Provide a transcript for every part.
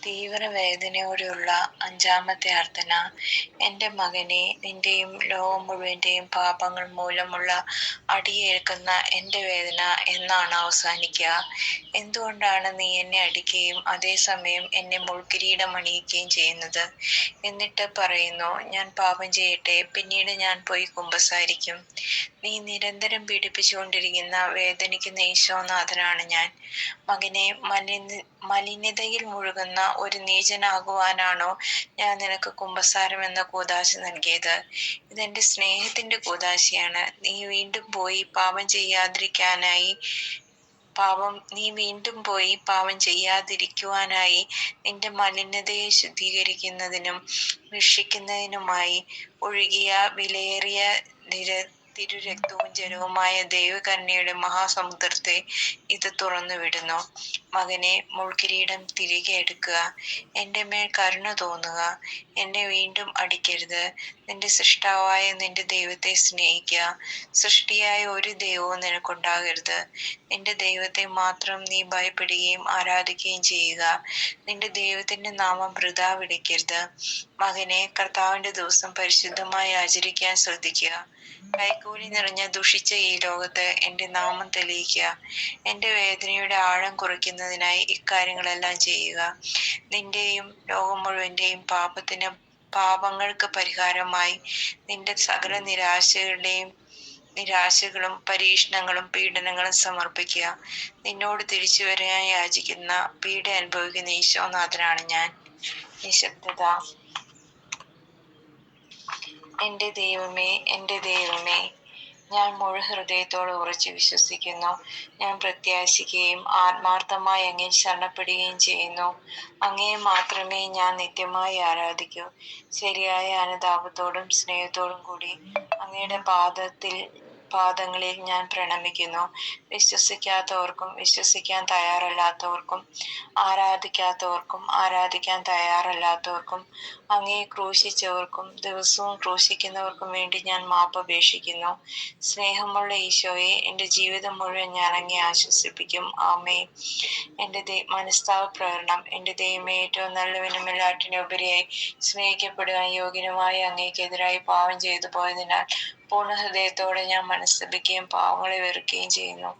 തീവ്രവേദനയോടെയുള്ള അഞ്ചാമത്തെ അർത്ഥന. എൻ്റെ മകനെ, നിന്റെയും ലോകം മുഴുവൻ്റെയും പാപങ്ങൾ മൂലമുള്ള അടിയേൽക്കുന്ന എൻ്റെ വേദന എന്നാണ് അവസാനിക്കുക? എന്തുകൊണ്ടാണ് നീ എന്നെ അടിക്കുകയും അതേസമയം എന്നെ മുൾക്കിരീടം അണിയിക്കുകയും ചെയ്യുന്നത്? എന്നിട്ട് പറയുന്നു, ഞാൻ പാപം ചെയ്യട്ടെ, പിന്നീട് ഞാൻ പോയി കുമ്പസാരിക്കും. നീ നിരന്തരം പീഡിപ്പിച്ചുകൊണ്ടിരിക്കുന്ന വേദനിക്കുന്ന ഈശോനാഥനാണ് ഞാൻ. മകനെ, മലിനതയിൽ മുഴുകുന്ന ഒരു നീചനാകുവാനാണോ ഞാൻ നിനക്ക് കുമ്പസാരം എന്ന കൂദാശ നൽകിയത്? ഇതെന്റെ സ്നേഹത്തിന്റെ കൂദാശയാണ്. നീ വീണ്ടും പോയി പാപം ചെയ്യാതിരിക്കുവാനായി നിന്റെ മലിനതയെ ശുദ്ധീകരിക്കുന്നതിനും രക്ഷിക്കുന്നതിനുമായി ഒഴുകിയ വിലയേറിയ തിരുരക്തവും ജലവുമായ ദൈവകരുണയുടെ മഹാസമുദ്രത്തെ ഇത് തുറന്നുവിടുന്നു. മകനെ, മുൾക്കിരീടം തിരികെ എടുക്കുക. എൻ്റെ മേൽ കരുണ തോന്നുക. എന്നെ വീണ്ടും അടിക്കരുത്. നിന്റെ സൃഷ്ടാവായ നിന്റെ ദൈവത്തെ സ്നേഹിക്കുക. സൃഷ്ടിയായ ഒരു ദൈവവും നിനക്കുണ്ടാകരുത്. നിന്റെ ദൈവത്തെ മാത്രം നീ ഭയപ്പെടുകയും ആരാധിക്കുകയും ചെയ്യുക. നിന്റെ ദൈവത്തിന്റെ നാമം വൃഥാ വിളിക്കരുത്. മകനെ, കർത്താവിന്റെ ദിവസം പരിശുദ്ധമായി ആചരിക്കാൻ ശ്രദ്ധിക്കുക. കൈക്കൂലി നിറഞ്ഞ ദുഷിച്ച ഈ ലോകത്ത് എൻ്റെ നാമം തെളിയിക്കുക. എൻ്റെ വേദനയുടെ ആഴം കുറയ്ക്കുന്നതിനായി ഇക്കാര്യങ്ങളെല്ലാം ചെയ്യുക. നിന്റെയും ലോകം മുഴുവൻ്റെയും പാപങ്ങൾക്ക് പരിഹാരമായി നിന്റെ സകല നിരാശകളും പരീക്ഷണങ്ങളും പീഡനങ്ങളും സമർപ്പിക്കുക. നിന്നോട് തിരിച്ചു വരാൻ യാചിക്കുന്ന പീഡ അനുഭവിക്കുന്ന ഈശോനാഥനാണ് ഞാൻ. നിശബ്ദത. എൻ്റെ ദൈവമേ, എൻ്റെ ദൈവമേ, ഞാൻ മുഴുഹൃദയത്തോടെ ഉറച്ചു വിശ്വസിക്കുന്നു. ഞാൻ പ്രത്യാശിക്കുകയും ആത്മാർത്ഥമായി അങ്ങേ ശരണപ്പെടുകയും ചെയ്യുന്നു. അങ്ങയെ മാത്രമേ ഞാൻ നിത്യമായി ആരാധിക്കൂ. ശരിയായ അനുതാപത്തോടും സ്നേഹത്തോടും കൂടി അങ്ങയുടെ പാദങ്ങളിൽ ഞാൻ പ്രണമിക്കുന്നു. വിശ്വസിക്കാത്തവർക്കും വിശ്വസിക്കാൻ തയ്യാറല്ലാത്തവർക്കും ആരാധിക്കാത്തവർക്കും ആരാധിക്കാൻ തയ്യാറല്ലാത്തവർക്കും അങ്ങയെ ക്രൂശിച്ചവർക്കും ദിവസവും ക്രൂശിക്കുന്നവർക്കും വേണ്ടി ഞാൻ മാപ്പപേക്ഷിക്കുന്നു. സ്നേഹമുള്ള ഈശോയെ, എൻ്റെ ജീവിതം മുഴുവൻ ഞാൻ അങ്ങയെ ആശ്വസിപ്പിക്കും. ആമേ. എൻ്റെ മനസ്താപ പ്രകടനം. എൻ്റെ ദൈവമേ, ഏറ്റവും നല്ലവനും എല്ലാറ്റിനും ഉപരിയായി സ്നേഹിക്കപ്പെടുവാൻ യോഗ്യനുമായ അങ്ങേക്കെതിരായി പാപം ചെയ്തു പോയതിനാൽ പൂർണ്ണ ഹൃദയത്തോടെ ഞാൻ മനസ്തപിക്കുകയും പാവങ്ങളെ വെറുക്കുകയും ചെയ്യുന്നു.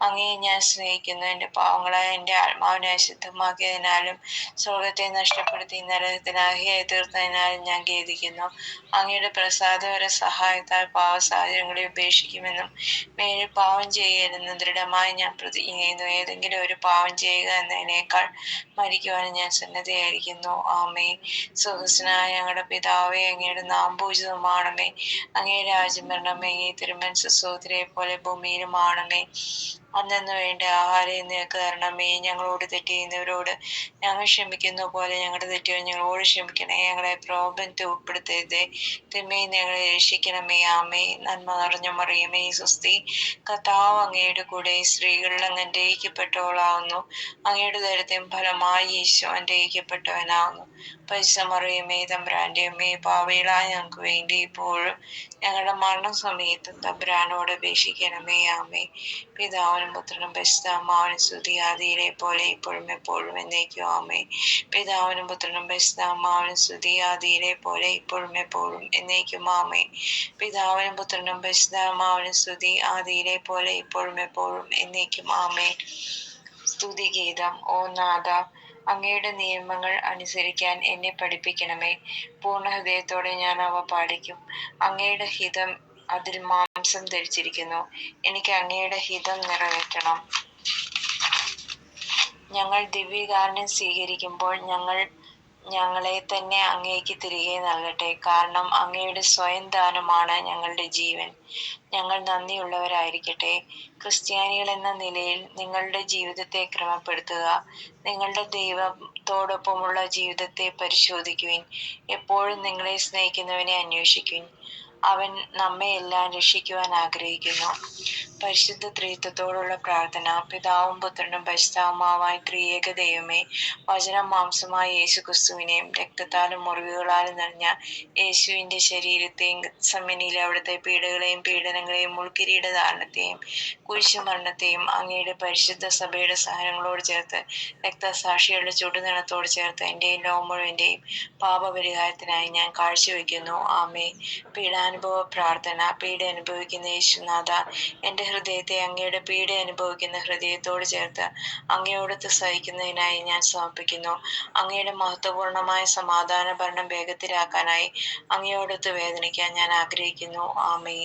അങ്ങയെ ഞാൻ സ്നേഹിക്കുന്നു. എൻ്റെ പാവങ്ങളായ എൻ്റെ ആത്മാവിനെ അശുദ്ധമാക്കിയതിനാലും സ്വർഗത്തെ നഷ്ടപ്പെടുത്തി നരകത്തിനാഹിയായി തീർത്തതിനാലും ഞാൻ ഖേദിക്കുന്നു. അങ്ങയുടെ പ്രസാദകര സഹായത്താൽ പാവ സാഹചര്യങ്ങളെ ഉപേക്ഷിക്കുമെന്നും മേലിൽ പാവം ചെയ്യരുതെന്നും ദൃഢമായി ഞാൻ പ്രതിജ്ഞ ചെയ്യുന്നു. ഏതെങ്കിലും ഒരു പാവം ചെയ്യുക എന്നതിനേക്കാൾ മരിക്കുവാനും ഞാൻ സന്നദ്ധയായിരിക്കുന്നു. ആമേ. സ്വർഗ്ഗസ്ഥനായ ഞങ്ങളുടെ പിതാവേ, അങ്ങയുടെ നാമം പൂജിതമാണമേ. അങ്ങേ രാജ്യം വരണമേ. അങ്ങേ തിരുമനസ്സ് സ്വർഗ്ഗത്തിലെ പോലെ ഭൂമിയിലുമാണമേ. അന്നന്ന് വേണ്ട ആഹാരം നിനക്ക് തരണമേ. ഞങ്ങളോട് തെറ്റ് ചെയ്യുന്നവരോട് ഞങ്ങൾ ക്ഷമിക്കുന്ന പോലെ ഞങ്ങളുടെ തെറ്റുകൾ ഞങ്ങളോട് ക്ഷമിക്കണേ. ഞങ്ങളെ പ്രലോഭനത്തിൽ ഉൾപ്പെടുത്തരുതേ, തിന്മയിൽ ഞങ്ങളെ രക്ഷിക്കണമേ. ആമേ. നന്മ നിറഞ്ഞ മറിയമേ, സ്വസ്തി, കർത്താവ് അങ്ങയുടെ കൂടെ സ്ത്രീകളിൽ അങ്ങ് അനുഗ്രഹിക്കപ്പെട്ടവളാകുന്നു. അങ്ങയുടെ ഉദരത്തിൻ ഫലമായി ഈശോ അനുഗ്രഹിക്കപ്പെട്ടവനാകുന്നു. പരിശുദ്ധ മറിയമേ, തമ്പുരാന്റെ അമ്മേ, പാപികളായ ഞങ്ങൾക്ക് വേണ്ടി ഇപ്പോഴും ഞങ്ങളുടെ മരണസമയത്തും തമ്പുരാനോട് അപേക്ഷിക്കണമേ. ആമേ. പിതാവിനും പുത്രനും പരിശുദ്ധാത്മാവിനും സ്തുതി, ആദിയിലെ പോലെ ഇപ്പോഴും എപ്പോഴും എന്നേക്കും. ആമേ. പിതാവിനും പുത്രനും പരിശുദ്ധാത്മാവിനും സ്തുതി, ആദിയിലെ പോലെ ഇപ്പോഴും എപ്പോഴും എന്നേക്കും. ആമേ. പിതാവിനും പുത്രനും പരിശുദ്ധാത്മാവിനും സ്തുതി, ആദിയിലെ പോലെ ഇപ്പോഴും എപ്പോഴും എന്നേക്കും. ആമേ. സ്തുതിഗീതം. ഓ നാഥ, അങ്ങയുടെ നിയമങ്ങൾ അനുസരിക്കാൻ എന്നെ പഠിപ്പിക്കണമേ. പൂർണ്ണ ഹൃദയത്തോടെ ഞാൻ അവ പാലിക്കും. അങ്ങയുടെ ഹിതം അതിൽ മാംസം ധരിച്ചിരിക്കുന്നു. എനിക്ക് അങ്ങയുടെ ഹിതം നിറവേറ്റണം. ഞങ്ങൾ ദിവ്യകാരുണ്യം സ്വീകരിക്കുമ്പോൾ ഞങ്ങളെ തന്നെ അങ്ങേക്ക് തിരികെ നൽകട്ടെ. കാരണം അങ്ങയുടെ സ്വയം ദാനമാണ് ഞങ്ങളുടെ ജീവൻ. ഞങ്ങൾ നന്ദിയുള്ളവരായിരിക്കട്ടെ. ക്രിസ്ത്യാനികൾ എന്ന നിലയിൽ നിങ്ങളുടെ ജീവിതത്തെ ക്രമപ്പെടുത്തുക. നിങ്ങളുടെ ദൈവത്തോടൊപ്പമുള്ള ജീവിതത്തെ പരിശോധിക്കുവിൻ. എപ്പോഴും നിങ്ങളെ സ്നേഹിക്കുന്നവനെ അന്വേഷിക്കുവിൻ. അവൻ നമ്മെയെല്ലാം രക്ഷിക്കുവാൻ ആഗ്രഹിക്കുന്നു. പരിശുദ്ധ ത്രിത്വത്തോടുള്ള പ്രാർത്ഥന. പിതാവും പുത്രനും പരിശുദ്ധാത്മാവുമായ ത്രിയേക ദൈവമേ, വചനം മാംസമായ യേശു ക്രിസ്തുവിനെയും രക്തത്താലും മുറിവുകളാലും നിറഞ്ഞ യേശുവിന്റെ ശരീരത്തെയും ഗെത്സമനിയിലെ അവിടുത്തെ പീഡകളെയും പീഡനങ്ങളെയും മുൾക്കിരീട ധാരണത്തെയും കുരിശുമരണത്തെയും അങ്ങയുടെ പരിശുദ്ധ സഭയുടെ സഹനങ്ങളോട് ചേർത്ത് രക്തസാക്ഷികളുടെ ചുടുനിണത്തോട് ചേർത്ത് എന്റെയും ലോകം മുഴുവന്റെയും പാപപരിഹാരത്തിനായി ഞാൻ കാഴ്ചവെക്കുന്നു. ആമേ. പീഡാനുഭവ പ്രാർത്ഥന. പീഡ അനുഭവിക്കുന്ന യേശുനാഥ, എന്റെ ഹൃദയത്തെ അങ്ങയുടെ പീഡ അനുഭവിക്കുന്ന ഹൃദയത്തോട് ചേർത്ത് അങ്ങയോടൊത്ത് സഹിക്കുന്നതിനായി ഞാൻ സമർപ്പിക്കുന്നു. അങ്ങയുടെ മഹത്വപൂർണമായ സമാധാന ഭരണം വേഗത്തിലാക്കാനായി അങ്ങയോടൊത്ത് വേദനിക്കാൻ ഞാൻ ആഗ്രഹിക്കുന്നു. ആമേ.